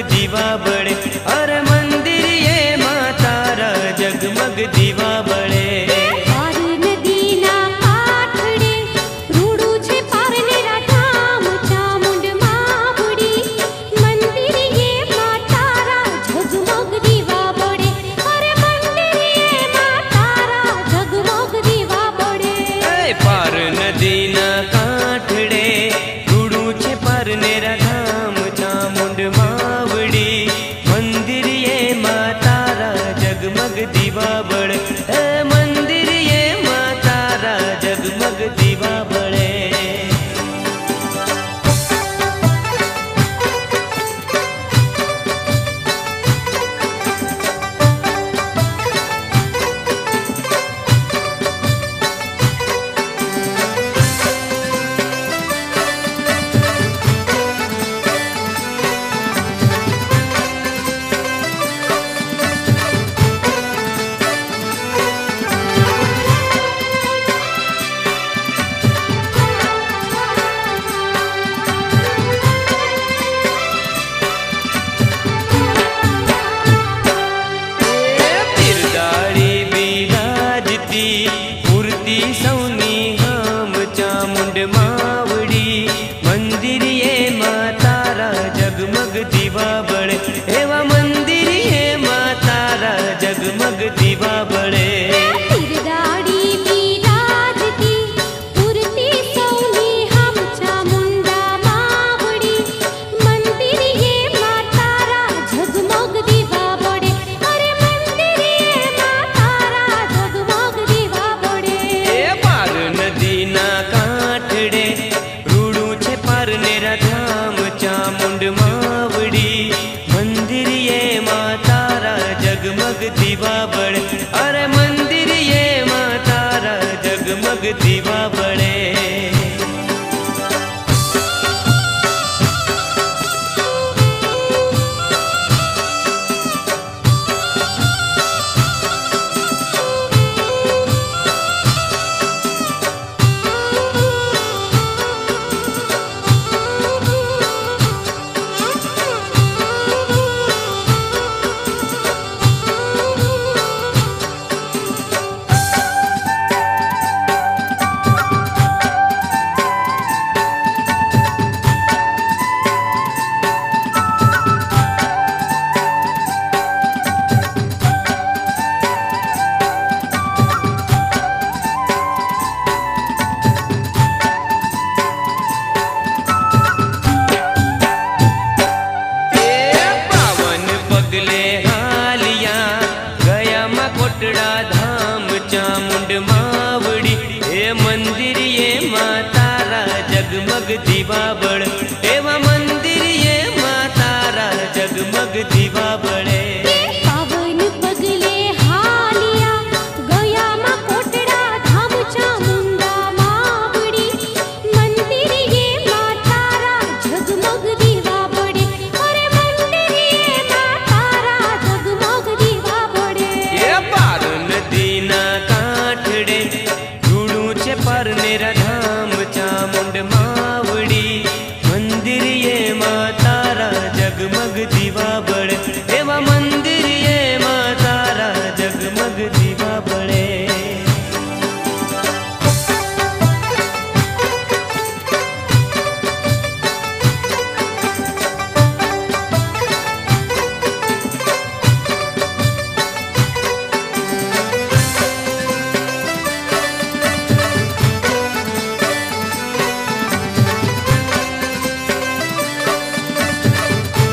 दीवा बड़े। अरे मंदिर ये मातारा जगमग दीवा बड़े। पार नदी ना काठड़े रूड़ू छे पार नेरा धाम चामुंड मावड़ी। मंदिर ये मातारा जगमग दीवा बड़े। मंदिर ये मातारा जगमग दीवा बड़े। मूर्ति सौनी हम चामुंड मावड़ी। मंदिर ये मातारा जगमग दीवा बड़े। एवा मंदिर ये मातारा जगमग दीवा बड़े। चामुंड मावड़ी मंदिर ये मातारा जगमग दीवा बड़े। अरे मंदिर ये मातारा जगमग दीवा बड़े। धाम चामुंड मावड़ी। ए मंदिर ये मातारा जगमग दीवा बड़े। एवा मंदिर ये मातारा जगमग दीवा बड़े। पार नेरा धाम चामुंड मावड़ी। मंदिर ये मातारा जगमग दीवा बड़े। एवा मंदिर